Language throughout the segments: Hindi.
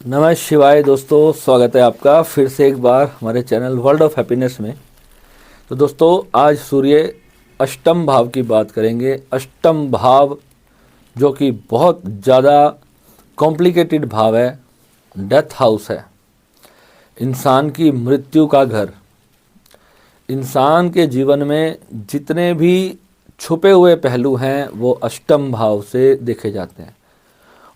नमः शिवाय दोस्तों, स्वागत है आपका फिर से एक बार हमारे चैनल वर्ल्ड ऑफ हैप्पीनेस में। तो दोस्तों, आज सूर्य अष्टम भाव की बात करेंगे। अष्टम भाव जो कि बहुत ज़्यादा कॉम्प्लिकेटेड भाव है, डेथ हाउस है, इंसान की मृत्यु का घर। इंसान के जीवन में जितने भी छुपे हुए पहलू हैं वो अष्टम भाव से देखे जाते हैं,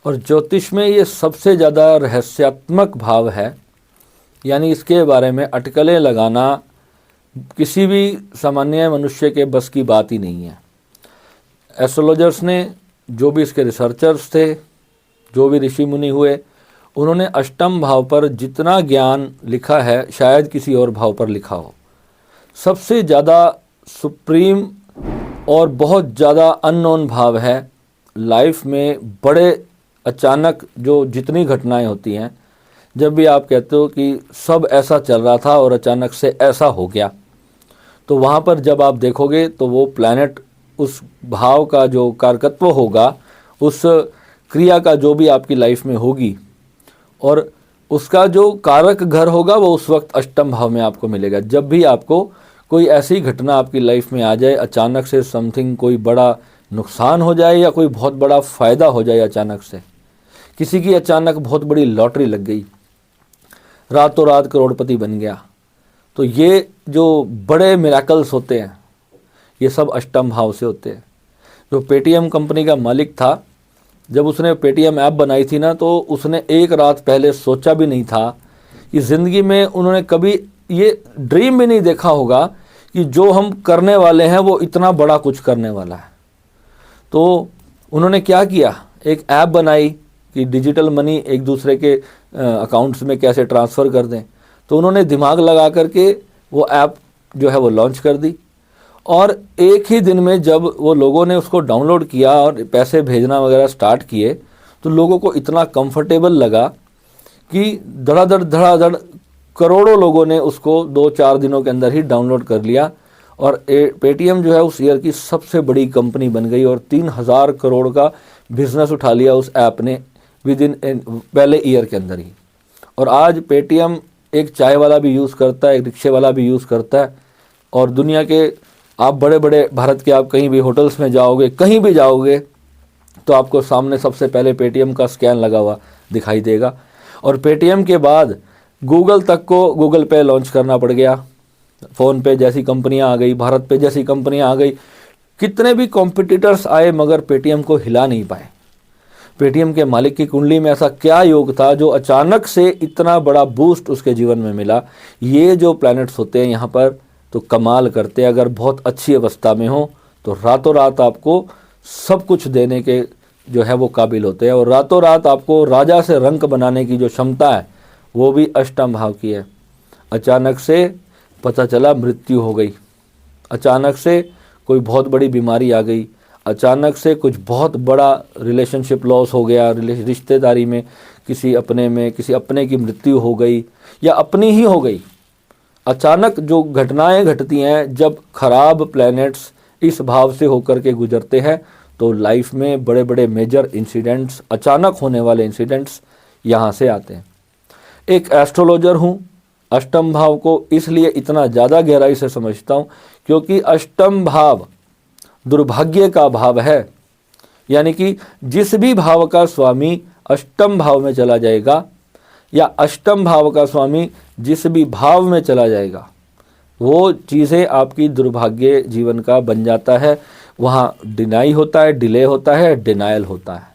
और ज्योतिष में ये सबसे ज़्यादा रहस्यात्मक भाव है। यानी इसके बारे में अटकलें लगाना किसी भी सामान्य मनुष्य के बस की बात ही नहीं है। एस्ट्रोलॉजर्स ने, जो भी इसके रिसर्चर्स थे, जो भी ऋषि मुनि हुए, उन्होंने अष्टम भाव पर जितना ज्ञान लिखा है शायद किसी और भाव पर लिखा हो। सबसे ज़्यादा सुप्रीम और बहुत ज़्यादा अननोन भाव है। लाइफ में बड़े अचानक जो जितनी घटनाएं होती हैं, जब भी आप कहते हो कि सब ऐसा चल रहा था और अचानक से ऐसा हो गया, तो वहाँ पर जब आप देखोगे तो वो प्लैनेट, उस भाव का जो कारकत्व होगा, उस क्रिया का जो भी आपकी लाइफ में होगी, और उसका जो कारक घर होगा वो उस वक्त अष्टम भाव में आपको मिलेगा। जब भी आपको कोई ऐसी घटना आपकी लाइफ में आ जाए, अचानक से समथिंग, कोई बड़ा नुकसान हो जाए या कोई बहुत बड़ा फ़ायदा हो जाए, अचानक से किसी की अचानक बहुत बड़ी लॉटरी लग गई, रातों रात करोड़पति बन गया, तो ये जो बड़े मिराकल्स होते हैं ये सब अष्टम भाव से होते हैं। जो पेटीएम कंपनी का मालिक था, जब उसने पेटीएम ऐप बनाई थी ना, तो उसने एक रात पहले सोचा भी नहीं था कि ज़िंदगी में उन्होंने कभी ये ड्रीम भी नहीं देखा होगा कि जो हम करने वाले हैं वो इतना बड़ा कुछ करने वाला है। तो उन्होंने क्या किया, एक ऐप बनाई कि डिजिटल मनी एक दूसरे के अकाउंट्स में कैसे ट्रांसफ़र कर दें। तो उन्होंने दिमाग लगा करके वो ऐप जो है वो लॉन्च कर दी, और एक ही दिन में जब वो लोगों ने उसको डाउनलोड किया और पैसे भेजना वगैरह स्टार्ट किए, तो लोगों को इतना कंफर्टेबल लगा कि धड़ाधड़ करोड़ों लोगों ने उसको 2-4 दिनों के अंदर ही डाउनलोड कर लिया, और पेटीएम जो है उस ईयर की सबसे बड़ी कंपनी बन गई, और 3000 करोड़ का बिजनेस उठा लिया उस ऐप ने विद इन पहले ईयर के अंदर ही। और आज पेटीएम एक चाय वाला भी यूज़ करता है, एक रिक्शे वाला भी यूज़ करता है, और दुनिया के आप बड़े बड़े भारत के आप कहीं भी होटल्स में जाओगे, कहीं भी जाओगे, तो आपको सामने सबसे पहले पेटीएम का स्कैन लगा हुआ दिखाई देगा। और पेटीएम के बाद गूगल तक को गूगल पे लॉन्च करना पड़ गया, फ़ोन पे जैसी कंपनियां आ गई, भारत पे जैसी कंपनियां आ गई। कितने भी कॉम्पिटिटर्स आए मगर पेटीएम को हिला नहीं पाए। पेटीएम के मालिक की कुंडली में ऐसा क्या योग था जो अचानक से इतना बड़ा बूस्ट उसके जीवन में मिला। ये जो प्लैनेट्स होते हैं यहाँ पर तो कमाल करते हैं। अगर बहुत अच्छी अवस्था में हो तो रातों रात आपको सब कुछ देने के जो है वो काबिल होते हैं, और रातों रात आपको राजा से रंक बनाने की जो क्षमता है वो भी अष्टम भाव की है। अचानक से पता चला मृत्यु हो गई, अचानक से कोई बहुत बड़ी बीमारी आ गई, अचानक से कुछ बहुत बड़ा रिलेशनशिप लॉस हो गया, रिश्तेदारी में किसी अपने की मृत्यु हो गई या अपनी ही हो गई। अचानक जो घटनाएं घटती हैं, जब खराब प्लैनेट्स इस भाव से होकर के गुजरते हैं, तो लाइफ में बड़े बड़े मेजर इंसिडेंट्स, अचानक होने वाले इंसिडेंट्स यहाँ से आते हैं। एक एस्ट्रोलॉजर हूँ, अष्टम भाव को इसलिए इतना ज़्यादा गहराई से समझता हूँ क्योंकि अष्टम भाव दुर्भाग्य का भाव है। यानी कि जिस भी भाव का स्वामी अष्टम भाव में चला जाएगा, या अष्टम भाव का स्वामी जिस भी भाव में चला जाएगा, वो चीज़ें आपकी दुर्भाग्य जीवन का बन जाता है। वहाँ डिनाई होता है, डिले होता है, डिनायल होता है।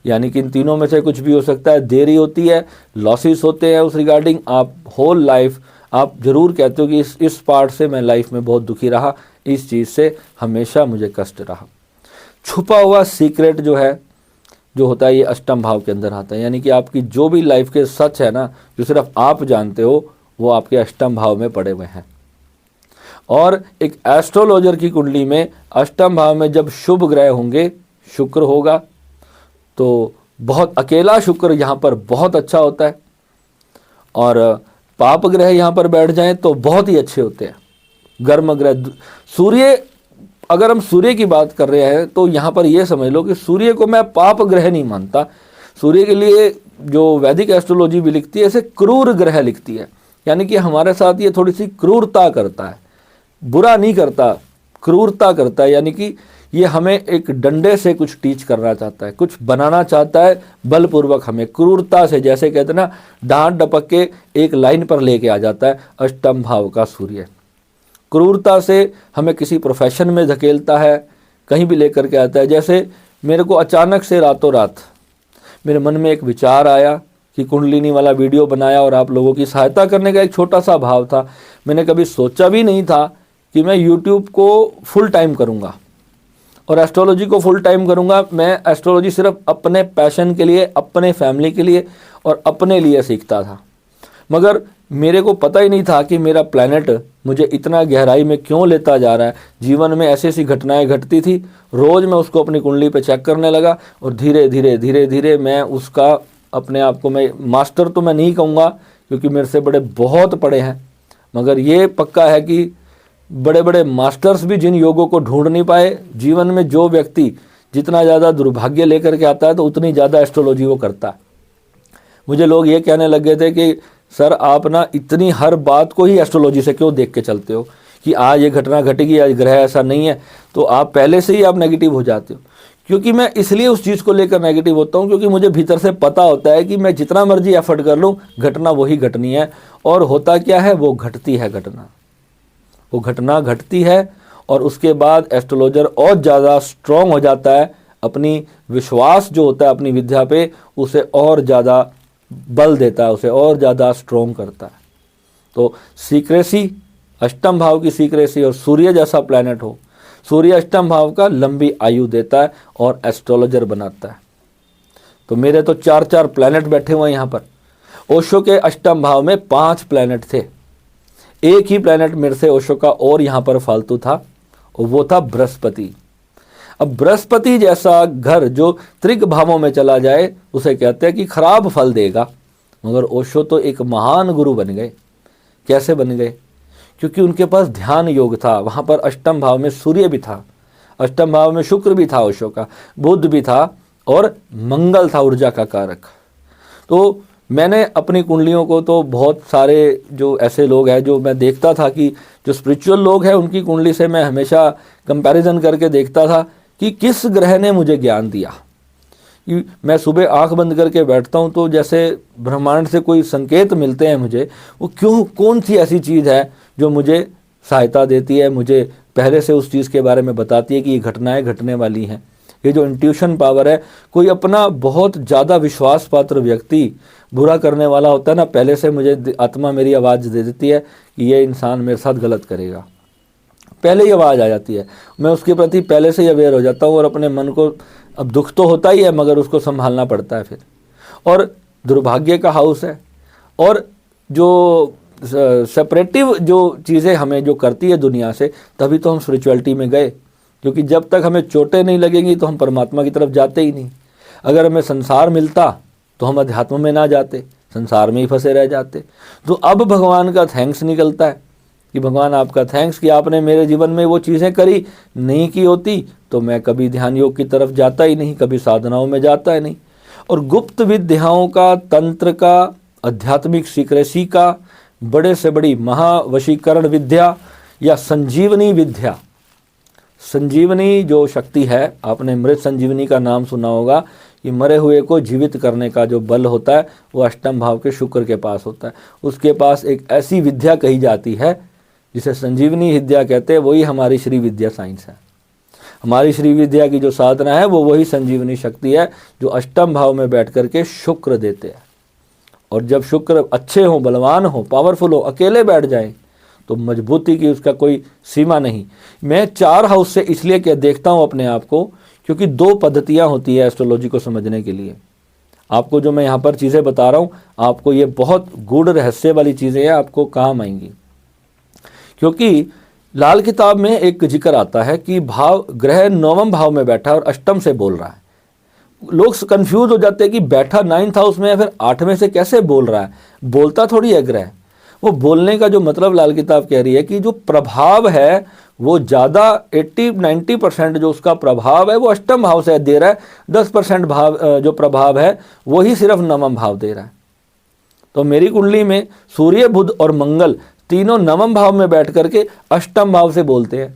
यानी कि इन तीनों में से कुछ भी हो सकता है। देरी होती है, लॉसेस होते हैं उस रिगार्डिंग। आप होल लाइफ आप ज़रूर कहते हो कि इस पार्ट से मैं लाइफ में बहुत दुखी रहा, इस चीज़ से हमेशा मुझे कष्ट रहा। छुपा हुआ सीक्रेट जो है, जो होता है, ये अष्टम भाव के अंदर आता है। यानी कि आपकी जो भी लाइफ के सच है ना, जो सिर्फ आप जानते हो, वो आपके अष्टम भाव में पड़े हुए हैं। और एक एस्ट्रोलॉजर की कुंडली में अष्टम भाव में जब शुभ ग्रह होंगे, शुक्र होगा, तो बहुत अकेला शुक्र यहाँ पर बहुत अच्छा होता है, और पाप ग्रह यहाँ पर बैठ जाएं तो बहुत ही अच्छे होते हैं। गर्म ग्रह सूर्य, अगर हम सूर्य की बात कर रहे हैं तो यहाँ पर यह समझ लो कि सूर्य को मैं पाप ग्रह नहीं मानता। सूर्य के लिए जो वैदिक एस्ट्रोलॉजी भी लिखती है, इसे क्रूर ग्रह लिखती है। यानी कि हमारे साथ ये थोड़ी सी क्रूरता करता है, बुरा नहीं करता, क्रूरता करता है। यानी कि ये हमें एक डंडे से कुछ टीच करना चाहता है, कुछ बनाना चाहता है बलपूर्वक, हमें क्रूरता से, जैसे कहते हैं ना, डांट डपक के एक लाइन पर लेके आ जाता है अष्टम भाव का सूर्य। क्रूरता से हमें किसी प्रोफेशन में धकेलता है, कहीं भी लेकर के आता है। जैसे मेरे को अचानक से रातों रात मेरे मन में एक विचार आया कि कुंडलिनी वाला वीडियो बनाया और आप लोगों की सहायता करने का एक छोटा सा भाव था। मैंने कभी सोचा भी नहीं था कि मैं यूट्यूब को फुल टाइम करूँगा और एस्ट्रोलॉजी को फुल टाइम करूँगा। मैं एस्ट्रोलॉजी सिर्फ अपने पैशन के लिए, अपने फैमिली के लिए और अपने लिए सीखता था, मगर मेरे को पता ही नहीं था कि मेरा प्लैनेट मुझे इतना गहराई में क्यों लेता जा रहा है। जीवन में ऐसी ऐसी घटनाएं घटती थी, रोज़ मैं उसको अपनी कुंडली पे चेक करने लगा और धीरे धीरे धीरे धीरे मैं उसका अपने आप को, मैं मास्टर तो मैं नहीं कहूँगा क्योंकि मेरे से बड़े बहुत पढ़े हैं, मगर ये पक्का है कि बड़े बड़े मास्टर्स भी जिन योगों को ढूंढ नहीं पाए, जीवन में जो व्यक्ति जितना ज़्यादा दुर्भाग्य लेकर के आता है तो उतनी ज़्यादा एस्ट्रोलॉजी वो करता है। मुझे लोग ये कहने लगे थे कि सर आप ना इतनी हर बात को ही एस्ट्रोलॉजी से क्यों देख के चलते हो, कि आज ये घटना घटेगी, आज ग्रह ऐसा नहीं है, तो आप पहले से ही आप नेगेटिव हो जाते हो। क्योंकि मैं इसलिए उस चीज़ को लेकर नेगेटिव होता हूँ क्योंकि मुझे भीतर से पता होता है कि मैं जितना मर्जी एफर्ट कर लूँ, घटना वही घटनी है। और होता क्या है, वो घटती है घटना, वो घटना घटती है और उसके बाद एस्ट्रोलॉजर और ज़्यादा स्ट्रॉन्ग हो जाता है, अपनी विश्वास जो होता है अपनी विद्या पे उसे और ज़्यादा बल देता है, उसे और ज़्यादा स्ट्रॉन्ग करता है। तो सीक्रेसी, अष्टम भाव की सीक्रेसी, और सूर्य जैसा प्लैनेट हो, सूर्य अष्टम भाव का लंबी आयु देता है और एस्ट्रोलॉजर बनाता है। तो मेरे तो 4-4 प्लैनेट बैठे हुए हैं यहाँ पर। ओशो के अष्टम भाव में 5 प्लैनेट थे, एक ही प्लैनेट मेरे से ओशो का और यहाँ पर फालतू था, और वो था बृहस्पति। अब बृहस्पति जैसा घर जो त्रिक भावों में चला जाए उसे कहते हैं कि खराब फल देगा, मगर ओशो तो एक महान गुरु बन गए। कैसे बन गए? क्योंकि उनके पास ध्यान योग था, वहाँ पर अष्टम भाव में सूर्य भी था, अष्टम भाव में शुक्र भी था ओशो का, बुध भी था और मंगल था ऊर्जा का कारक। तो मैंने अपनी कुंडलियों को, तो बहुत सारे जो ऐसे लोग हैं जो मैं देखता था कि जो स्पिरिचुअल लोग हैं उनकी कुंडली से मैं हमेशा कंपैरिजन करके देखता था कि किस ग्रह ने मुझे ज्ञान दिया। मैं सुबह आंख बंद करके बैठता हूँ तो जैसे ब्रह्मांड से कोई संकेत मिलते हैं मुझे, वो क्यों, कौन सी ऐसी चीज़ है जो मुझे सहायता देती है, मुझे पहले से उस चीज़ के बारे में बताती है कि ये घटनाएं घटने वाली हैं। ये जो इंट्यूशन पावर है, कोई अपना बहुत ज़्यादा विश्वास पात्र व्यक्ति बुरा करने वाला होता है ना, पहले से मुझे आत्मा मेरी आवाज़ दे देती है कि ये इंसान मेरे साथ गलत करेगा, पहले ही आवाज़ आ जाती है। मैं उसके प्रति पहले से ही अवेयर हो जाता हूँ और अपने मन को, अब दुख तो होता ही है मगर उसको संभालना पड़ता है फिर। और दुर्भाग्य का हाउस है, और जो सेपरेटिव जो चीज़ें हमें जो करती है दुनिया से, तभी तो हम स्पिरिचुअलिटी में गए, क्योंकि जब तक हमें चोटें नहीं लगेंगी तो हम परमात्मा की तरफ जाते ही नहीं। अगर हमें संसार मिलता तो हम अध्यात्म में ना जाते, संसार में ही फंसे रह जाते। तो अब भगवान का थैंक्स निकलता है कि भगवान आपका थैंक्स कि आपने मेरे जीवन में वो चीज़ें करी, नहीं की होती तो मैं कभी ध्यान योग की तरफ जाता ही नहीं, कभी साधनाओं में जाता ही नहीं। और गुप्त विद्याओं का, तंत्र का, आध्यात्मिक सीक्रेसी का, बड़े से बड़ी महावशीकरण विद्या या संजीवनी विद्या, संजीवनी जो शक्ति है, आपने मृत संजीवनी का नाम सुना होगा, कि मरे हुए को जीवित करने का जो बल होता है वो अष्टम भाव के शुक्र के पास होता है। उसके पास एक ऐसी विद्या कही जाती है जिसे संजीवनी विद्या कहते हैं, वही हमारी श्री विद्या साइंस है। हमारी श्री विद्या की जो साधना है वो वही संजीवनी शक्ति है जो अष्टम भाव में बैठ करके शुक्र देते हैं। और जब शुक्र अच्छे हों, बलवान हों, पावरफुल हो, अकेले बैठ जाएं तो मजबूती की उसका कोई सीमा नहीं। मैं 4 हाउस से इसलिए क्या देखता हूँ अपने आप को, क्योंकि 2 पद्धतियाँ होती है एस्ट्रोलॉजी को समझने के लिए। आपको जो मैं यहाँ पर चीज़ें बता रहा हूँ, आपको ये बहुत गूढ़ रहस्य वाली चीज़ें हैं, आपको काम आएंगी। क्योंकि लाल किताब में एक जिक्र आता है कि भाव, ग्रह 9वें भाव में बैठा है और अष्टम से बोल रहा है। लोग कंफ्यूज हो जाते हैं कि बैठा 9th हाउस में है, फिर 8वें से कैसे बोल रहा है? बोलता थोड़ी है ग्रह, वो बोलने का जो मतलब लाल किताब कह रही है कि जो प्रभाव है वो ज़्यादा 80-90% जो उसका प्रभाव है वो अष्टम भाव से दे रहा है, 10% भाव जो प्रभाव है वही सिर्फ नवम भाव दे रहा है। तो मेरी कुंडली में सूर्य, बुध और मंगल तीनों नवम भाव में बैठ करके अष्टम भाव से बोलते हैं।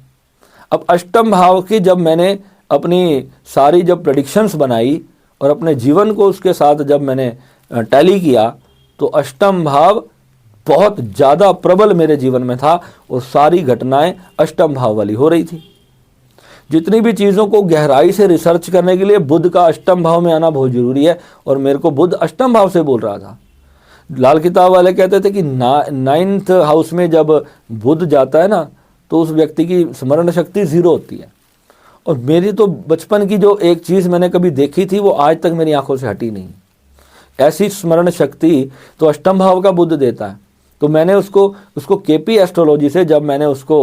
अब अष्टम भाव की जब मैंने अपनी सारी जब प्रेडिक्शंस बनाई और अपने जीवन को उसके साथ जब मैंने टैली किया तो अष्टम भाव बहुत ज़्यादा प्रबल मेरे जीवन में था और सारी घटनाएं अष्टम भाव वाली हो रही थी। जितनी भी चीज़ों को गहराई से रिसर्च करने के लिए बुध का अष्टम भाव में आना बहुत ज़रूरी है और मेरे को बुध अष्टम भाव से बोल रहा था। लाल किताब वाले कहते थे कि 9th हाउस में जब बुध जाता है ना तो उस व्यक्ति की स्मरण शक्ति 0 होती है। और मेरी तो बचपन की जो एक चीज़ मैंने कभी देखी थी वो आज तक मेरी आंखों से हटी नहीं। ऐसी स्मरण शक्ति तो अष्टम भाव का बुध देता है। तो मैंने उसको केपी एस्ट्रोलॉजी से जब मैंने उसको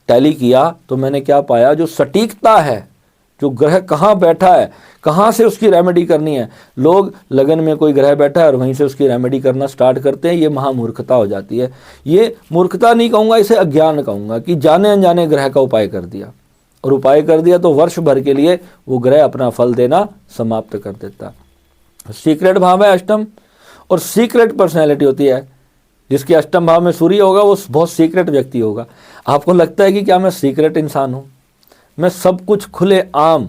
टैली किया तो मैंने क्या पाया, जो सटीकता है, जो ग्रह कहाँ बैठा है, कहाँ से उसकी रेमेडी करनी है। लोग लगन में कोई ग्रह बैठा है और वहीं से उसकी रेमेडी करना स्टार्ट करते हैं, ये महामूर्खता हो जाती है। ये मूर्खता नहीं कहूँगा, इसे अज्ञान कहूँगा कि जाने अनजाने ग्रह का उपाय कर दिया, और उपाय कर दिया तो वर्ष भर के लिए वो ग्रह अपना फल देना समाप्त कर देता। सीक्रेट भाव है अष्टम, और सीक्रेट पर्सनैलिटी होती है। जिसके अष्टम भाव में सूर्य होगा वो बहुत सीक्रेट व्यक्ति होगा। आपको लगता है कि क्या मैं सीक्रेट इंसान हूँ? मैं सब कुछ खुले आम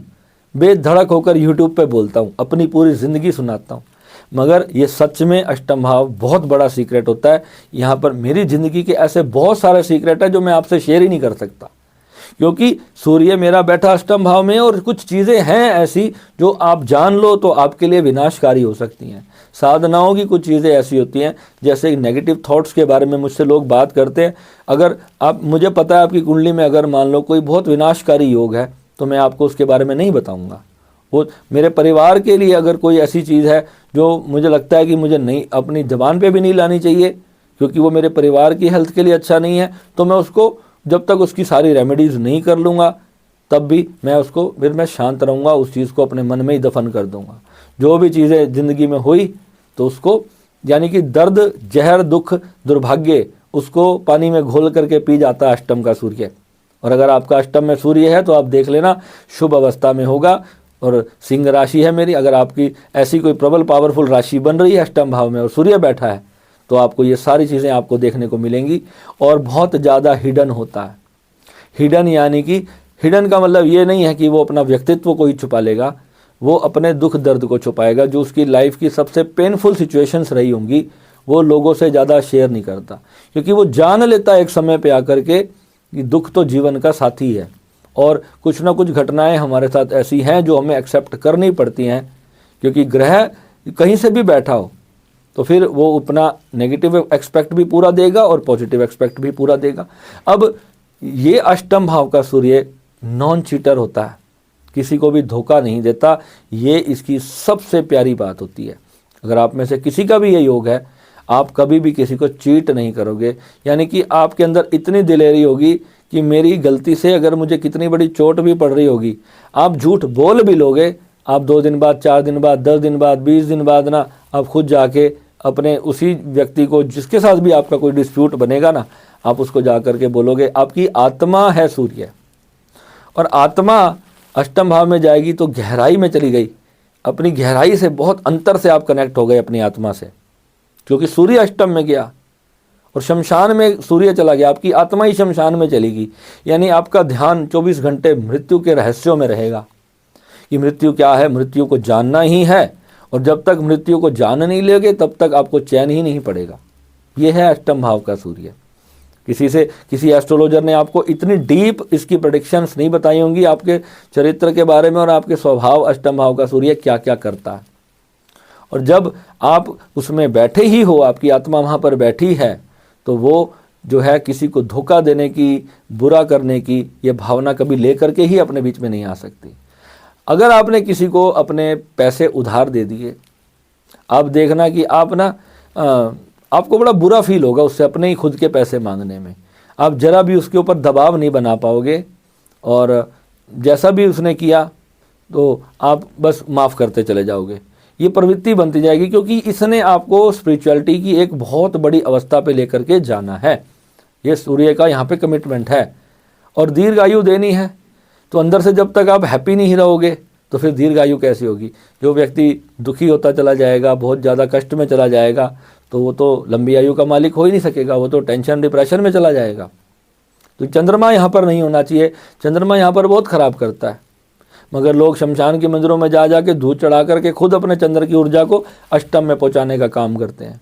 बेधड़क होकर यूट्यूब पे बोलता हूँ, अपनी पूरी ज़िंदगी सुनाता हूँ, मगर ये सच में अष्टम भाव बहुत बड़ा सीक्रेट होता है। यहाँ पर मेरी ज़िंदगी के ऐसे बहुत सारे सीक्रेट है जो मैं आपसे शेयर ही नहीं कर सकता, क्योंकि सूर्य मेरा बैठा अष्टम भाव में, और कुछ चीज़ें हैं ऐसी जो आप जान लो तो आपके लिए विनाशकारी हो सकती हैं। साधनाओं की कुछ चीज़ें ऐसी होती हैं, जैसे नेगेटिव थॉट्स के बारे में मुझसे लोग बात करते हैं। अगर आप, मुझे पता है आपकी कुंडली में अगर मान लो कोई बहुत विनाशकारी योग है तो मैं आपको उसके बारे में नहीं बताऊंगा। वो मेरे परिवार के लिए अगर कोई ऐसी चीज़ है जो मुझे लगता है कि मुझे नहीं, अपनी ज़बान पे भी नहीं लानी चाहिए क्योंकि वो मेरे परिवार की हेल्थ के लिए अच्छा नहीं है, तो मैं उसको जब तक उसकी सारी रेमेडीज़ नहीं कर लूँगा तब भी फिर मैं शांत रहूँगा, उस चीज़ को अपने मन में ही दफन कर दूँगा। जो भी चीज़ें ज़िंदगी में हुई तो उसको, यानी कि दर्द, जहर, दुख, दुर्भाग्य, उसको पानी में घोल करके पी जाता है अष्टम का सूर्य। और अगर आपका अष्टम में सूर्य है तो आप देख लेना शुभ अवस्था में होगा। और सिंह राशि है मेरी, अगर आपकी ऐसी कोई प्रबल पावरफुल राशि बन रही है अष्टम भाव में और सूर्य बैठा है तो आपको ये सारी चीज़ें आपको देखने को मिलेंगी। और बहुत ज़्यादा हिडन होता है। हिडन यानी कि हिडन का मतलब ये नहीं है कि वो अपना व्यक्तित्व को ही छुपा लेगा, वो अपने दुख दर्द को छुपाएगा। जो उसकी लाइफ की सबसे पेनफुल सिचुएशंस रही होंगी वो लोगों से ज़्यादा शेयर नहीं करता, क्योंकि वो जान लेता है एक समय पे आकर के कि दुख तो जीवन का साथी है और कुछ ना कुछ घटनाएं हमारे साथ ऐसी हैं जो हमें एक्सेप्ट करनी पड़ती हैं, क्योंकि ग्रह कहीं से भी बैठा हो तो फिर वो अपना नेगेटिव एक्सपेक्ट भी पूरा देगा और पॉजिटिव एक्सपेक्ट भी पूरा देगा। अब ये अष्टम भाव का सूर्य नॉन चीटर होता है, किसी को भी धोखा नहीं देता। ये इसकी सबसे प्यारी बात होती है। अगर आप में से किसी का भी ये योग है, आप कभी भी किसी को चीट नहीं करोगे, यानी कि आपके अंदर इतनी दिलेरी होगी कि मेरी गलती से अगर मुझे कितनी बड़ी चोट भी पड़ रही होगी, आप झूठ बोल भी लोगे, आप 2 दिन बाद, 4 दिन बाद, 10 दिन बाद, 20 दिन बाद ना आप खुद जाके अपने उसी व्यक्ति को जिसके साथ भी आपका कोई डिस्प्यूट बनेगा ना, आप उसको जा करके बोलोगे। आपकी आत्मा है सूर्य, और आत्मा अष्टम भाव में जाएगी तो गहराई में चली गई, अपनी गहराई से बहुत अंतर से आप कनेक्ट हो गए अपनी आत्मा से, क्योंकि सूर्य अष्टम में गया और शमशान में सूर्य चला गया, आपकी आत्मा ही शमशान में चलेगी। यानी आपका ध्यान 24 घंटे मृत्यु के रहस्यों में रहेगा कि मृत्यु क्या है, मृत्यु को जानना ही है, और जब तक मृत्यु को जान नहीं लोगे तब तक आपको चैन ही नहीं पड़ेगा। ये है अष्टम भाव का सूर्य। किसी एस्ट्रोलॉजर ने आपको इतनी डीप इसकी प्रेडिक्शंस नहीं बताई होंगी आपके चरित्र के बारे में और आपके स्वभाव, अष्टम भाव का सूर्य क्या क्या करता है। और जब आप उसमें बैठे ही हो, आपकी आत्मा वहाँ पर बैठी है, तो वो जो है किसी को धोखा देने की, बुरा करने की ये भावना कभी लेकर के ही अपने बीच में नहीं आ सकती। अगर आपने किसी को अपने पैसे उधार दे दिए, आप देखना कि आप ना आपको बड़ा बुरा फील होगा उससे अपने ही खुद के पैसे मांगने में। आप जरा भी उसके ऊपर दबाव नहीं बना पाओगे, और जैसा भी उसने किया तो आप बस माफ़ करते चले जाओगे, ये प्रवृत्ति बनती जाएगी, क्योंकि इसने आपको स्पिरिचुअलिटी की एक बहुत बड़ी अवस्था पे लेकर के जाना है। ये सूर्य का यहाँ पे कमिटमेंट है। और दीर्घ आयु देनी है, तो अंदर से जब तक आप हैप्पी नहीं रहोगे तो फिर दीर्घ आयु कैसी होगी। जो व्यक्ति दुखी होता चला जाएगा, बहुत ज़्यादा कष्ट में चला जाएगा, तो वो तो लंबी आयु का मालिक हो ही नहीं सकेगा, वो तो टेंशन डिप्रेशन में चला जाएगा। तो चंद्रमा यहाँ पर नहीं होना चाहिए। चंद्रमा यहाँ पर बहुत ख़राब करता है, मगर लोग शमशान के मंदिरों में जा के दूध चढ़ा करके खुद अपने चंद्र की ऊर्जा को अष्टम में पहुँचाने का काम करते हैं।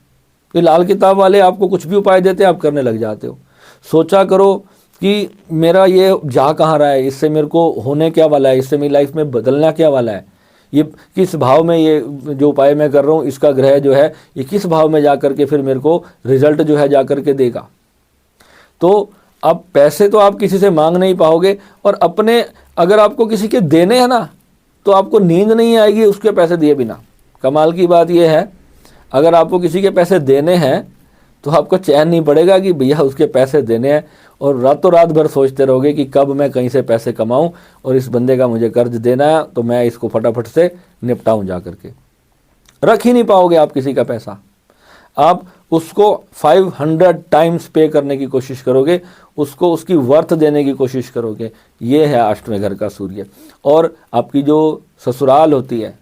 ये लाल किताब वाले आपको कुछ भी उपाय देते हैं, आप करने लग जाते हो। सोचा करो कि मेरा ये जा कहाँ रहा है, इससे मेरे को होने क्या वाला है, इससे मेरी लाइफ में बदलना क्या वाला है, ये किस भाव में, ये जो उपाय मैं कर रहा हूँ इसका ग्रह जो है ये किस भाव में जा करके फिर मेरे को रिजल्ट जो है जा करके देगा। तो अब पैसे तो आप किसी से मांग नहीं पाओगे, और अपने अगर आपको किसी के देने हैं ना तो आपको नींद नहीं आएगी उसके पैसे दिए बिना। कमाल की बात यह है, अगर आपको किसी के पैसे देने हैं तो आपको चैन नहीं पड़ेगा कि भैया उसके पैसे देने हैं, और रातों रात भर सोचते रहोगे कि कब मैं कहीं से पैसे कमाऊं और इस बंदे का मुझे कर्ज देना है तो मैं इसको फटाफट से निपटाऊं जा करके। रख ही नहीं पाओगे आप किसी का पैसा। आप उसको 500 टाइम्स पे करने की कोशिश करोगे, उसको उसकी वर्थ देने की कोशिश करोगे। ये है अष्टवें घर का सूर्य। और आपकी जो ससुराल होती है,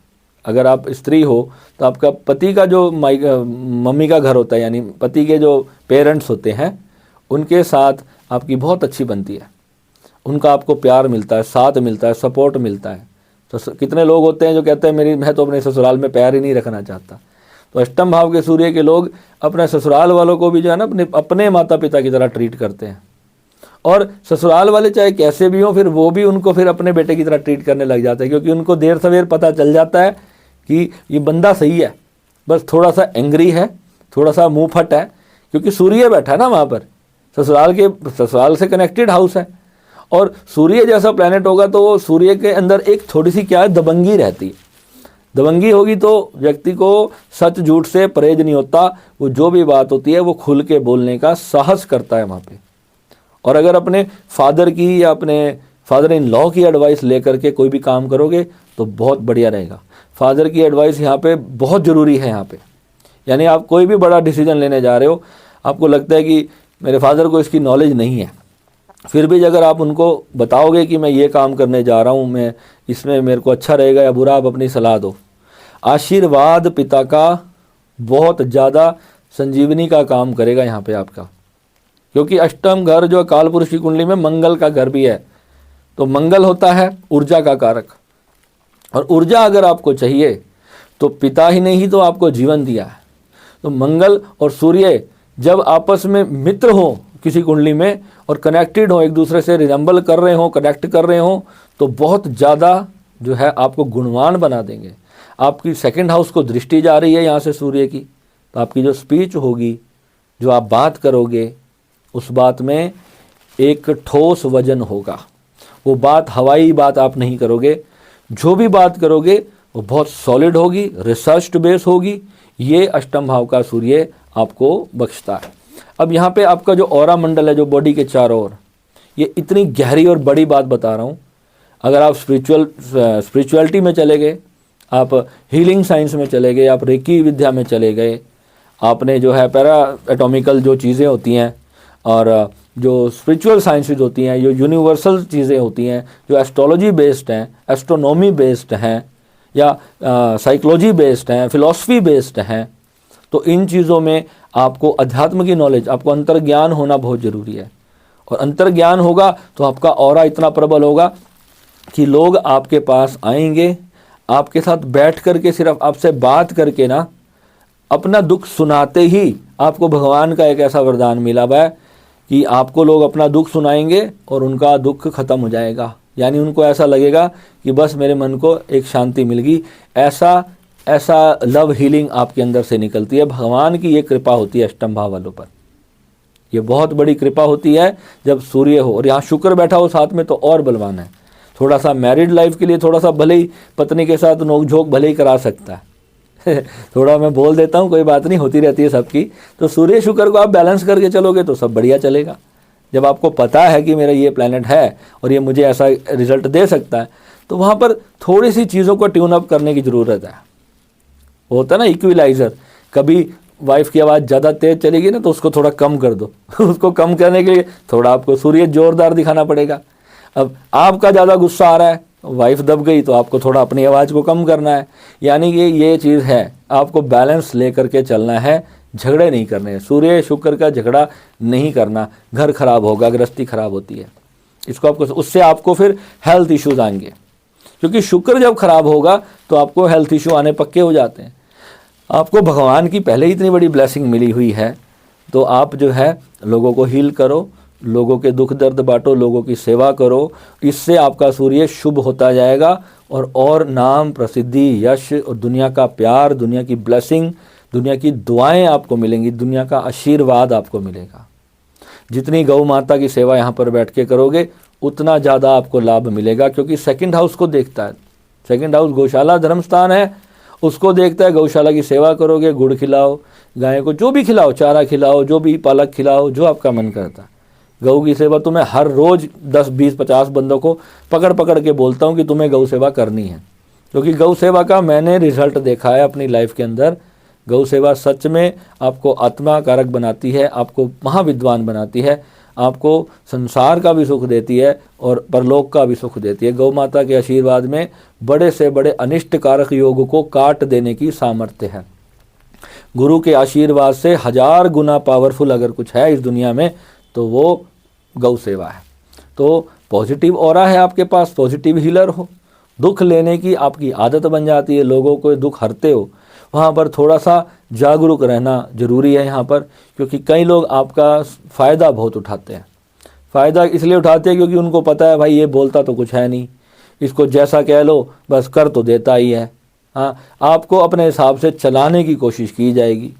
अगर आप स्त्री हो तो आपका पति का जो मम्मी का घर होता है, यानी पति के जो पेरेंट्स होते हैं, उनके साथ आपकी बहुत अच्छी बनती है। उनका आपको प्यार मिलता है, साथ मिलता है, सपोर्ट मिलता है। तो कितने लोग होते हैं जो कहते हैं मैं तो अपने ससुराल में पैर ही नहीं रखना चाहता। तो अष्टम भाव के सूर्य के लोग अपने ससुराल वालों को भी जो है ना अपने माता पिता की तरह ट्रीट करते हैं, और ससुराल वाले चाहे कैसे भी हों फिर वो भी उनको फिर अपने बेटे की तरह ट्रीट करने लग जाते हैं, क्योंकि उनको देर सवेर पता चल जाता है कि ये बंदा सही है, बस थोड़ा सा एंग्री है, थोड़ा सा मुँह फट है, क्योंकि सूर्य बैठा है ना वहाँ पर। ससुराल से कनेक्टेड हाउस है, और सूर्य जैसा प्लैनेट होगा तो वो सूर्य के अंदर एक थोड़ी सी क्या है, दबंगी रहती है। दबंगी होगी तो व्यक्ति को सच झूठ से परहेज नहीं होता, वो जो भी बात होती है वो खुल के बोलने का साहस करता है वहाँ पे। और अगर अपने फादर की या अपने फादर इन लॉ की एडवाइस लेकर के कोई भी काम करोगे तो बहुत बढ़िया रहेगा। फादर की एडवाइस यहाँ पे बहुत ज़रूरी है। यहाँ पे यानी आप कोई भी बड़ा डिसीजन लेने जा रहे हो, आपको लगता है कि मेरे फादर को इसकी नॉलेज नहीं है, फिर भी अगर आप उनको बताओगे कि मैं ये काम करने जा रहा हूँ, मैं इसमें मेरे को अच्छा रहेगा या बुरा, आप अपनी सलाह दो। आशीर्वाद पिता का बहुत ज़्यादा संजीवनी का काम करेगा यहाँ पे आपका, क्योंकि अष्टम घर जो काल पुरुष की कुंडली में मंगल का घर भी है। तो मंगल होता है ऊर्जा का कारक, और ऊर्जा अगर आपको चाहिए तो पिता ही ने ही तो आपको जीवन दिया है। तो मंगल और सूर्य जब आपस में मित्र हो किसी कुंडली में और कनेक्टेड हो, एक दूसरे से रिजेंबल कर रहे हो, कनेक्ट कर रहे हो, तो बहुत ज़्यादा जो है आपको गुणवान बना देंगे। आपकी सेकंड हाउस को दृष्टि जा रही है यहाँ से सूर्य की, तो आपकी जो स्पीच होगी, जो आप बात करोगे, उस बात में एक ठोस वजन होगा। वो बात हवाई बात आप नहीं करोगे, जो भी बात करोगे वो बहुत सॉलिड होगी, रिसर्च्ड बेस होगी। ये अष्टम भाव का सूर्य आपको बख्शता है। अब यहाँ पे आपका जो ऑरा मंडल है, जो बॉडी के चारों ओर, ये इतनी गहरी और बड़ी बात बता रहा हूँ। अगर आप स्पिरिचुअलिटी में चले गए, आप हीलिंग साइंस में चले गए, आप रेकी विद्या में चले गए, आपने जो है पैरा एटॉमिकल जो चीज़ें होती हैं और जो स्पिरिचुअल साइंसेज होती हैं, जो यूनिवर्सल चीज़ें होती हैं, जो एस्ट्रोलॉजी बेस्ड हैं, एस्ट्रोनॉमी बेस्ड हैं, या साइकोलॉजी बेस्ड हैं, फिलॉसफी बेस्ड हैं, तो इन चीज़ों में आपको अध्यात्म की नॉलेज, आपको अंतर्ज्ञान होना बहुत ज़रूरी है। और अंतर्ज्ञान होगा तो आपका ऑरा इतना प्रबल होगा कि लोग आपके पास आएंगे, आपके साथ बैठ करके सिर्फ आपसे बात करके ना अपना दुख सुनाते ही आपको भगवान का एक ऐसा वरदान मिला हुआ है कि आपको लोग अपना दुख सुनाएंगे और उनका दुख खत्म हो जाएगा। यानी उनको ऐसा लगेगा कि बस मेरे मन को एक शांति मिल गई। ऐसा लव हीलिंग आपके अंदर से निकलती है। भगवान की ये कृपा होती है अष्टम भाव वालों पर, ये बहुत बड़ी कृपा होती है जब सूर्य हो और यहाँ शुक्र बैठा हो साथ में, तो और बलवान है। थोड़ा सा मैरिड लाइफ के लिए थोड़ा सा भले ही पत्नी के साथ नोकझोंक भले ही करा सकता है थोड़ा मैं बोल देता हूँ, कोई बात नहीं, होती रहती है सबकी। तो सूर्य शुक्र को आप बैलेंस करके चलोगे तो सब बढ़िया चलेगा। जब आपको पता है कि मेरा ये प्लैनेट है और ये मुझे ऐसा रिजल्ट दे सकता है, तो वहाँ पर थोड़ी सी चीज़ों को ट्यून अप करने की ज़रूरत है। होता है ना इक्विलाइजर, कभी वाइफ की आवाज़ ज़्यादा तेज चलेगी ना तो उसको थोड़ा कम कर दो उसको कम करने के लिए थोड़ा आपको सूर्य जोरदार दिखाना पड़ेगा। अब आपका ज़्यादा गुस्सा आ रहा है, वाइफ दब गई, तो आपको थोड़ा अपनी आवाज़ को कम करना है। यानी कि ये चीज़ है, आपको बैलेंस लेकर के चलना है, झगड़े नहीं करने हैं। सूर्य शुक्र का झगड़ा नहीं करना, घर खराब होगा, गृहस्थी खराब होती है। इसको आपको, उससे आपको फिर हेल्थ इश्यूज आएंगे, क्योंकि शुक्र जब खराब होगा तो आपको हेल्थ इशू आने पक्के हो जाते हैं। आपको भगवान की पहले ही इतनी बड़ी ब्लेसिंग मिली हुई है, तो आप जो है लोगों को हील करो, लोगों के दुख दर्द बांटो, लोगों की सेवा करो। इससे आपका सूर्य शुभ होता जाएगा और नाम, प्रसिद्धि, यश और दुनिया का प्यार, दुनिया की ब्लेसिंग, दुनिया की दुआएं आपको मिलेंगी, दुनिया का आशीर्वाद आपको मिलेगा। जितनी गौ माता की सेवा यहाँ पर बैठ के करोगे उतना ज़्यादा आपको लाभ मिलेगा, क्योंकि सेकंड हाउस को देखता है। सेकंड हाउस गौशाला धर्म स्थान है, उसको देखता है। गौशाला की सेवा करोगे, गुड़ खिलाओ, गाय को जो भी खिलाओ, चारा खिलाओ, जो भी पालक खिलाओ, जो आपका मन करता है। गौ की सेवा तो मैं हर रोज़ 10, 20, 50 बंदों को पकड़ पकड़ के बोलता हूँ कि तुम्हें गौ सेवा करनी है, क्योंकि गौ सेवा का मैंने रिजल्ट देखा है अपनी लाइफ के अंदर। गौ सेवा सच में आपको आत्मा कारक बनाती है, आपको महाविद्वान बनाती है, आपको संसार का भी सुख देती है और परलोक का भी सुख देती है। गौ माता के आशीर्वाद में बड़े से बड़े अनिष्ट कारक योग को काट देने की सामर्थ्य है। गुरु के आशीर्वाद से 1000 गुना पावरफुल अगर कुछ है इस दुनिया में तो वो गौ सेवा है। तो पॉजिटिव ऑरा है आपके पास, पॉजिटिव हीलर हो, दुख लेने की आपकी आदत बन जाती है, लोगों को दुख हरते हो, वहाँ पर थोड़ा सा जागरूक रहना जरूरी है यहाँ पर, क्योंकि कई लोग आपका फ़ायदा बहुत उठाते हैं। फ़ायदा इसलिए उठाते हैं क्योंकि उनको पता है भाई ये बोलता तो कुछ है नहीं, इसको जैसा कह लो बस कर तो देता ही है। हाँ, आपको अपने हिसाब से चलाने की कोशिश की जाएगी,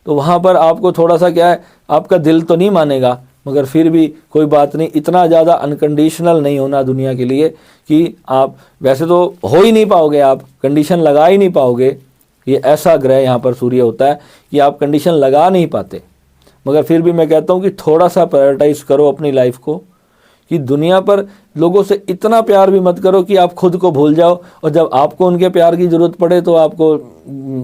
तो वहाँ पर आपको थोड़ा सा क्या है, आपका दिल तो नहीं मानेगा, मगर फिर भी कोई बात नहीं, इतना ज़्यादा अनकंडीशनल नहीं होना दुनिया के लिए कि आप वैसे तो हो ही नहीं पाओगे, आप कंडीशन लगा ही नहीं पाओगे। ये ऐसा ग्रह यहाँ पर सूर्य होता है कि आप कंडीशन लगा नहीं पाते, मगर फिर भी मैं कहता हूँ कि थोड़ा सा प्रायोरिटाइज करो अपनी लाइफ को, कि दुनिया पर लोगों से इतना प्यार भी मत करो कि आप खुद को भूल जाओ, और जब आपको उनके प्यार की ज़रूरत पड़े तो आपको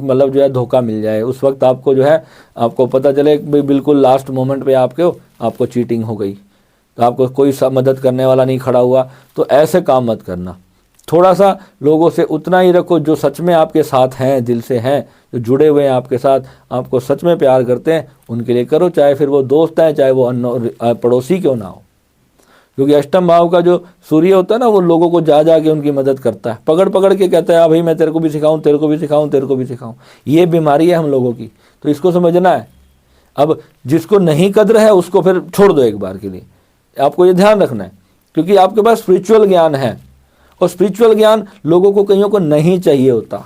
मतलब जो है धोखा मिल जाए। उस वक्त आपको जो है आपको पता चले बिल्कुल लास्ट मोमेंट पे आपको चीटिंग हो गई, तो आपको कोई मदद करने वाला नहीं खड़ा हुआ। तो ऐसे काम मत करना, थोड़ा सा लोगों से उतना ही रखो जो सच में आपके साथ हैं, दिल से हैं, जो जुड़े हुए हैं आपके साथ, आपको सच में प्यार करते हैं, उनके लिए करो, चाहे फिर वो दोस्त हैं, चाहे वो पड़ोसी क्यों ना हो। क्योंकि अष्टम भाव का जो सूर्य होता है ना, वो लोगों को जा जा के उनकी मदद करता है, पकड़ पकड़ के कहता है भाई मैं तेरे को भी सिखाऊं, तेरे को भी सिखाऊं, तेरे को भी सिखाऊं। ये बीमारी है हम लोगों की, तो इसको समझना है। अब जिसको नहीं कद्र है उसको फिर छोड़ दो एक बार के लिए, आपको ये ध्यान रखना है, क्योंकि आपके पास स्पिरिचुअल ज्ञान है, और स्पिरिचुअल ज्ञान लोगों को कईयों को नहीं चाहिए होता।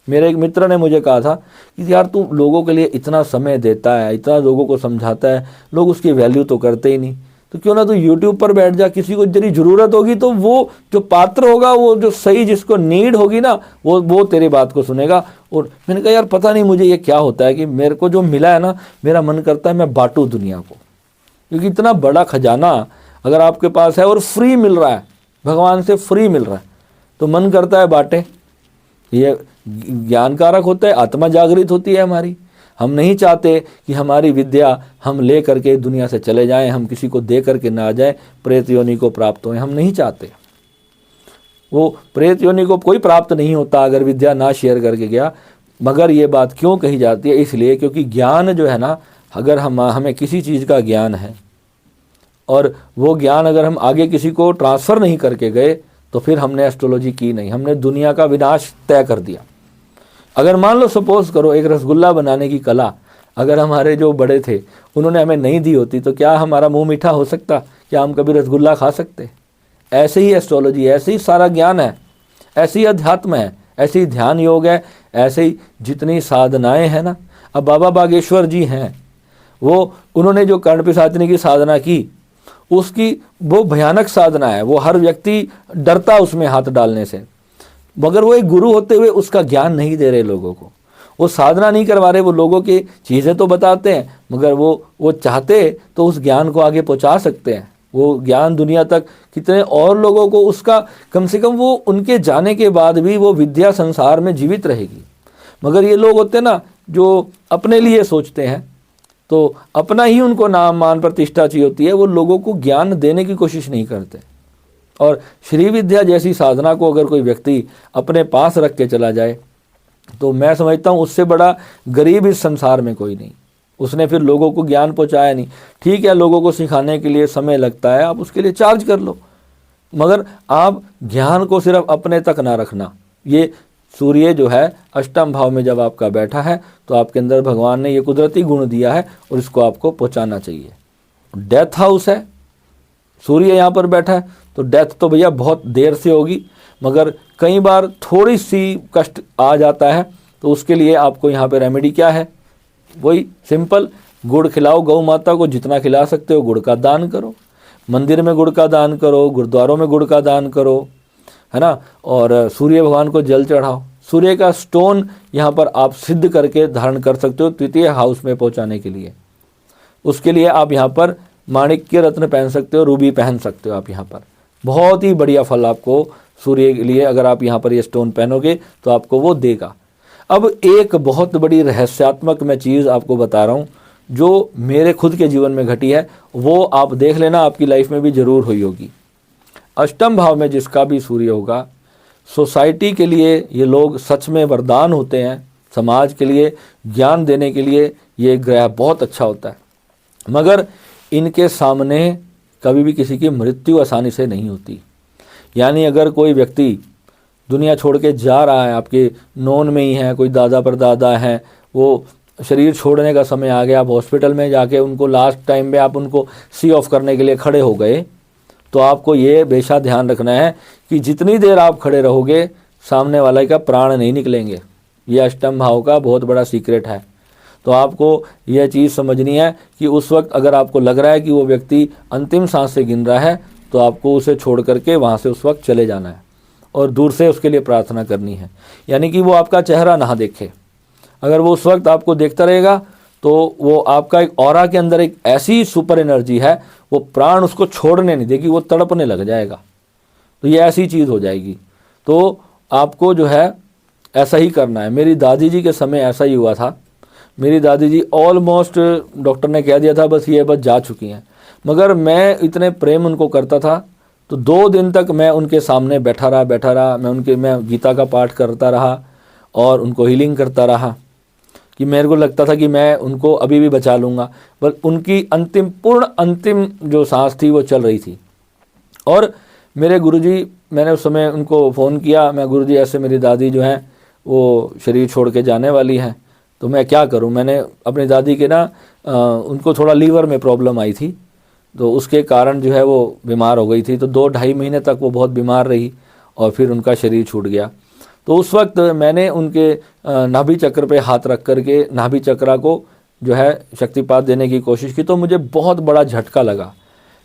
मेरे एक मित्र ने मुझे कहा था कि यार तू लोगों के लिए इतना समय देता है, इतना लोगों को समझाता है, लोग उसकी वैल्यू तो करते ही नहीं, तो क्यों ना तू यूट्यूब पर बैठ जा, किसी को तेरी ज़रूरत होगी तो वो जो पात्र होगा, वो जो सही जिसको नीड होगी ना, वो तेरी बात को सुनेगा। और मैंने कहा यार पता नहीं मुझे ये क्या होता है कि मेरे को जो मिला है ना, मेरा मन करता है मैं बांटूँ दुनिया को, क्योंकि इतना बड़ा खजाना अगर आपके पास है और फ्री मिल रहा है, भगवान से फ्री मिल रहा है, तो मन करता है बांटे। ये ज्ञान कारक होता है, आत्मा जागृत होती है हमारी। हम नहीं चाहते कि हमारी विद्या हम ले करके दुनिया से चले जाएं, हम किसी को दे करके ना आ जाए, प्रेत योनि को प्राप्त हों, हम नहीं चाहते। वो प्रेत योनि को कोई प्राप्त नहीं होता अगर विद्या ना शेयर करके गया। मगर ये बात क्यों कही जाती है, इसलिए क्योंकि ज्ञान जो है ना, अगर हमें किसी चीज़ का ज्ञान है और वो ज्ञान अगर हम आगे किसी को ट्रांसफ़र नहीं करके गए, तो फिर हमने एस्ट्रोलॉजी की नहीं, हमने दुनिया का विनाश तय कर दिया। अगर मान लो सपोज करो एक रसगुल्ला बनाने की कला अगर हमारे जो बड़े थे उन्होंने हमें नहीं दी होती, तो क्या हमारा मुंह मीठा हो सकता, क्या हम कभी रसगुल्ला खा सकते? ऐसे ही एस्ट्रोलॉजी, ऐसे ही सारा ज्ञान है, ऐसे ही अध्यात्म है, ऐसे ही ध्यान योग है, ऐसे ही जितनी साधनाएं हैं ना। अब बाबा बागेश्वर जी हैं, वो उन्होंने जो कर्ण पिशाचिनी की साधना की, उसकी वो भयानक साधना है, वो हर व्यक्ति डरता उसमें हाथ डालने से, मगर वो एक गुरु होते हुए उसका ज्ञान नहीं दे रहे लोगों को, वो साधना नहीं करवा रहे, वो लोगों की चीज़ें तो बताते हैं, मगर वो चाहते तो उस ज्ञान को आगे पहुंचा सकते हैं। वो ज्ञान दुनिया तक कितने और लोगों को उसका, कम से कम वो उनके जाने के बाद भी वो विद्या संसार में जीवित रहेगी। मगर ये लोग होते हैं ना जो अपने लिए सोचते हैं, तो अपना ही उनको नाम मान प्रतिष्ठा चाहिए होती है, वो लोगों को ज्ञान देने की कोशिश नहीं करते। और श्री विद्या जैसी साधना को अगर कोई व्यक्ति अपने पास रख के चला जाए तो मैं समझता हूँ उससे बड़ा गरीब इस संसार में कोई नहीं। उसने फिर लोगों को ज्ञान पहुँचाया नहीं। ठीक है, लोगों को सिखाने के लिए समय लगता है, आप उसके लिए चार्ज कर लो, मगर आप ज्ञान को सिर्फ अपने तक ना रखना। ये सूर्य जो है अष्टम भाव में जब आपका बैठा है तो आपके अंदर भगवान ने ये कुदरती गुण दिया है और इसको आपको पहुँचाना चाहिए। डेथ हाउस है, सूर्य यहाँ पर बैठा है, तो डेथ तो भैया बहुत देर से होगी, मगर कई बार थोड़ी सी कष्ट आ जाता है, तो उसके लिए आपको यहाँ पे रेमेडी क्या है, वही सिंपल, गुड़ खिलाओ गौ माता को, जितना खिला सकते हो गुड़ का दान करो, मंदिर में गुड़ का दान करो, गुरुद्वारों में गुड़ का दान करो, है ना, और सूर्य भगवान को जल चढ़ाओ। सूर्य का स्टोन यहाँ पर आप सिद्ध करके धारण कर सकते हो तृतीय हाउस में पहुँचाने के लिए। उसके लिए आप यहाँ पर माणिक्य रत्न पहन सकते हो, रूबी पहन सकते हो आप यहाँ पर। बहुत ही बढ़िया फल आपको सूर्य के लिए अगर आप यहाँ पर ये स्टोन पहनोगे तो आपको वो देगा। अब एक बहुत बड़ी रहस्यात्मक मैं चीज़ आपको बता रहा हूँ जो मेरे खुद के जीवन में घटी है, वो आप देख लेना, आपकी लाइफ में भी ज़रूर हुई होगी। अष्टम भाव में जिसका भी सूर्य होगा, सोसाइटी के लिए ये लोग सच में वरदान होते हैं, समाज के लिए ज्ञान देने के लिए ये ग्रह बहुत अच्छा होता है। मगर इनके सामने कभी भी किसी की मृत्यु आसानी से नहीं होती। यानी अगर कोई व्यक्ति दुनिया छोड़ के जा रहा है, आपके नॉन में ही है, कोई दादा परदादा हैं, वो शरीर छोड़ने का समय आ गया, आप हॉस्पिटल में जाके उनको लास्ट टाइम में आप उनको सी ऑफ करने के लिए खड़े हो गए, तो आपको ये बेशा ध्यान रखना है कि जितनी देर आप खड़े रहोगे सामने वाले का प्राण नहीं निकलेंगे। ये अष्टम भाव का बहुत बड़ा सीक्रेट है। तो आपको यह चीज़ समझनी है कि उस वक्त अगर आपको लग रहा है कि वो व्यक्ति अंतिम सांस से गिन रहा है, तो आपको उसे छोड़ करके वहाँ से उस वक्त चले जाना है और दूर से उसके लिए प्रार्थना करनी है। यानी कि वो आपका चेहरा ना देखे। अगर वो उस वक्त आपको देखता रहेगा तो वो आपका एक ऑरा के अंदर एक ऐसी सुपर एनर्जी है, वो प्राण उसको छोड़ने नहीं देगी, वो तड़पने लग जाएगा। तो ये ऐसी चीज़ हो जाएगी। तो आपको जो है ऐसा ही करना है। मेरी दादी जी के समय ऐसा ही हुआ था। मेरी दादी जी ऑलमोस्ट डॉक्टर ने कह दिया था बस जा चुकी हैं, मगर मैं इतने प्रेम उनको करता था, तो 2 दिन तक मैं उनके सामने बैठा रहा। मैं गीता का पाठ करता रहा और उनको हीलिंग करता रहा कि मेरे को लगता था कि मैं उनको अभी भी बचा लूँगा। पर उनकी अंतिम जो सांस थी वो चल रही थी। और मेरे गुरुजी, मैंने उस समय उनको फ़ोन किया, मैं गुरुजी ऐसे मेरी दादी जो हैं वो शरीर छोड़ के जाने वाली हैं, तो मैं क्या करूं। मैंने अपनी दादी के ना उनको थोड़ा लीवर में प्रॉब्लम आई थी, तो उसके कारण जो है वो बीमार हो गई थी। तो 2-2.5 महीने तक वो बहुत बीमार रही और फिर उनका शरीर छूट गया। तो उस वक्त मैंने उनके नाभि चक्र पे हाथ रख करके नाभि चक्र को जो है शक्तिपात देने की कोशिश की, तो मुझे बहुत बड़ा झटका लगा।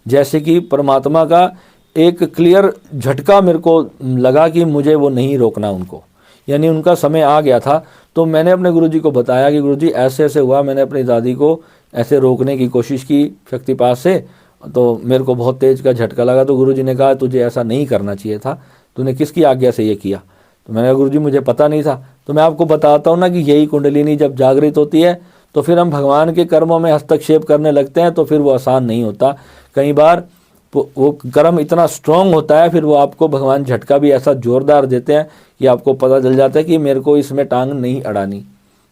जैसे कि परमात्मा का एक क्लियर झटका मेरे को लगा कि मुझे वो नहीं रोकना उनको, यानी उनका समय आ गया था। तो मैंने अपने गुरुजी को बताया कि गुरुजी ऐसे ऐसे हुआ, मैंने अपनी दादी को ऐसे रोकने की कोशिश की शक्तिपात से, तो मेरे को बहुत तेज का झटका लगा। तो गुरुजी ने कहा तुझे ऐसा नहीं करना चाहिए था, तूने किसकी आज्ञा से ये किया। तो मैंने कहा गुरुजी मुझे पता नहीं था। तो मैं आपको बताता हूँ ना कि यही कुंडलिनी जब जागृत होती है तो फिर हम भगवान के कर्मों में हस्तक्षेप करने लगते हैं, तो फिर वो आसान नहीं होता। कई बार वो कर्म इतना स्ट्रांग होता है, फिर वो आपको भगवान झटका भी ऐसा जोरदार देते हैं कि आपको पता चल जाता है कि मेरे को इसमें टांग नहीं अड़ानी।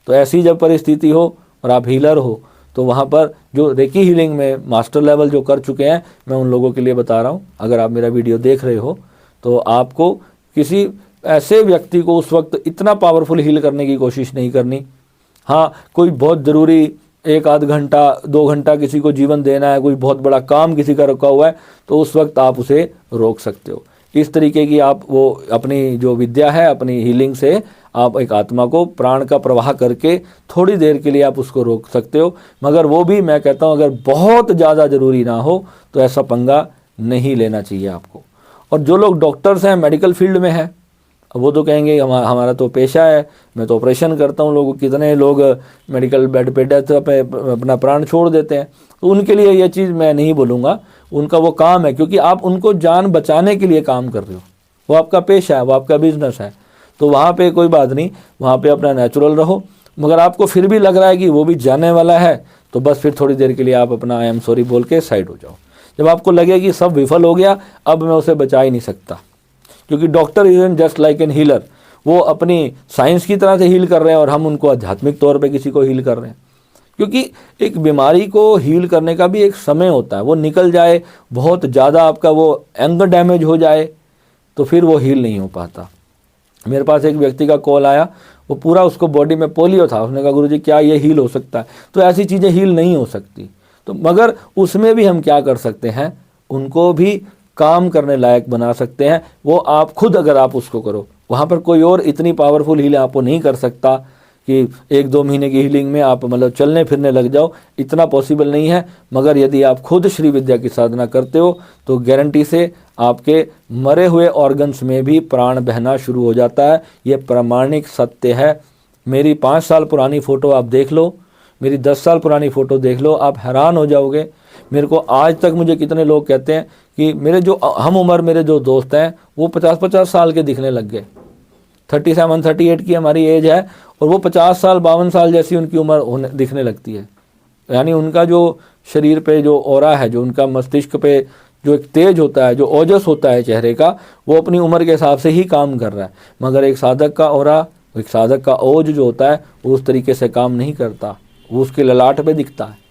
तो ऐसी जब परिस्थिति हो और आप हीलर हो, तो वहाँ पर जो रेकी हीलिंग में मास्टर लेवल जो कर चुके हैं, मैं उन लोगों के लिए बता रहा हूँ। अगर आप मेरा वीडियो देख रहे हो तो आपको किसी ऐसे व्यक्ति को उस वक्त इतना पावरफुल हील करने की कोशिश नहीं करनी। हाँ, कोई बहुत ज़रूरी 1-8 घंटा 2 घंटा किसी को जीवन देना है, कोई बहुत बड़ा काम किसी का रुका हुआ है, तो उस वक्त आप उसे रोक सकते हो। इस तरीके की आप वो अपनी जो विद्या है, अपनी हीलिंग से आप एक आत्मा को प्राण का प्रवाह करके थोड़ी देर के लिए आप उसको रोक सकते हो। मगर वो भी मैं कहता हूँ अगर बहुत ज़्यादा ज़रूरी ना हो तो ऐसा पंगा नहीं लेना चाहिए आपको। और जो लोग डॉक्टर्स हैं, मेडिकल फील्ड में हैं, वो तो कहेंगे हमारा तो पेशा है, मैं तो ऑपरेशन करता हूँ। लोग कितने लोग मेडिकल बेड पे डेथ पे अपना प्राण छोड़ देते हैं, तो उनके लिए ये चीज़ मैं नहीं बोलूँगा। उनका वो काम है, क्योंकि आप उनको जान बचाने के लिए काम कर रहे हो, वो आपका पेशा है, वो आपका बिजनेस है। तो वहाँ पे कोई बात नहीं, वहाँ पे अपना नेचुरल रहो। मगर आपको फिर भी लग रहा है कि वो भी जाने वाला है, तो बस फिर थोड़ी देर के लिए आप अपना आई एम सॉरी बोल के साइड हो जाओ। जब आपको लगे कि सब विफल हो गया, अब मैं उसे बचा ही नहीं सकता, क्योंकि doctor isn't just like an healer, वो अपनी साइंस की तरह से हील कर रहे हैं और हम उनको आध्यात्मिक तौर पे किसी को हील कर रहे हैं। क्योंकि एक बीमारी को हील करने का भी एक समय होता है, वो निकल जाए, बहुत ज़्यादा आपका वो अंग डैमेज हो जाए तो फिर वो हील नहीं हो पाता। मेरे पास एक व्यक्ति का कॉल आया, वो पूरा उसको बॉडी में पोलियो था, उसने कहा गुरुजी क्या ये हील हो सकता है? तो ऐसी चीज़ें हील नहीं हो सकती। तो मगर उसमें भी हम क्या कर सकते हैं, उनको भी काम करने लायक बना सकते हैं। वो आप खुद अगर आप उसको करो, वहाँ पर कोई और इतनी पावरफुल हील आपको नहीं कर सकता कि 1-2 महीने की हीलिंग में आप मतलब चलने फिरने लग जाओ, इतना पॉसिबल नहीं है। मगर यदि आप खुद श्री विद्या की साधना करते हो तो गारंटी से आपके मरे हुए ऑर्गन्स में भी प्राण बहना शुरू हो जाता है। ये प्रामाणिक सत्य है। मेरी 5 साल पुरानी फ़ोटो आप देख लो, मेरी 10 साल पुरानी फ़ोटो देख लो, आप हैरान हो जाओगे। मेरे को आज तक मुझे कितने लोग कहते हैं कि मेरे जो हम उम्र मेरे जो दोस्त हैं वो 50-50 साल के दिखने लग गए। 37-38 की हमारी एज है और वो 50 साल 52 साल जैसी उनकी उम्र दिखने लगती है। यानी उनका जो शरीर पे जो ऑरा है, जो उनका मस्तिष्क पे जो एक तेज होता है, जो ओजस होता है चेहरे का, वो अपनी उम्र के हिसाब से ही काम कर रहा है। मगर एक साधक का ऑरा, एक साधक का ओज जो होता है वो उस तरीके से काम नहीं करता, वो उसके ललाट पे दिखता है।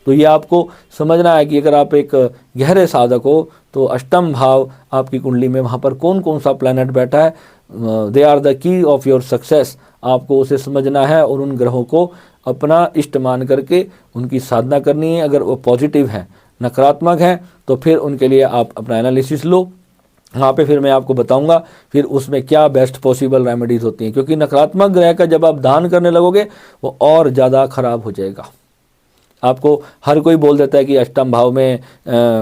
तो ये आपको समझना है कि अगर आप एक गहरे साधक हो तो अष्टम भाव आपकी कुंडली में वहाँ पर कौन कौन सा प्लैनेट बैठा है, they are the key of your success. आपको उसे समझना है और उन ग्रहों को अपना इष्ट मान करके उनकी साधना करनी है। अगर वो पॉजिटिव है, नकारात्मक है, तो फिर उनके लिए आप अपना एनालिसिस लो। वहाँ पे फिर मैं आपको बताऊंगा फिर उसमें क्या बेस्ट पॉसिबल रेमेडीज़ होती हैं, क्योंकि नकारात्मक ग्रह का जब आप दान करने लगोगे वो और ज़्यादा खराब हो जाएगा। आपको हर कोई बोल देता है कि अष्टम भाव में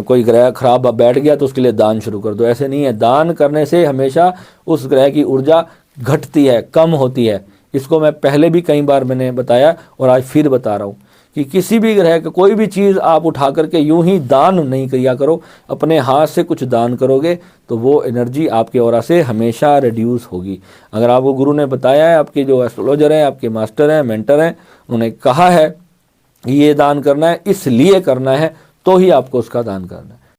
कोई ग्रह खराब बैठ गया तो उसके लिए दान शुरू कर दो। ऐसे नहीं है। दान करने से हमेशा उस ग्रह की ऊर्जा घटती है, कम होती है। इसको मैं पहले भी कई बार मैंने बताया और आज फिर बता रहा हूँ कि किसी भी ग्रह का कोई भी चीज़ आप उठा करके यूं ही दान नहीं किया करो। अपने हाथ से कुछ दान करोगे तो वो एनर्जी आपके ऑरा से हमेशा रिड्यूस होगी। अगर आपको गुरु ने बताया है, आपके जो एस्ट्रोलॉजर हैं, आपके मास्टर हैं, मेंटर हैं, उन्होंने कहा है ये दान करना है, इसलिए करना है, तो ही आपको उसका दान करना है।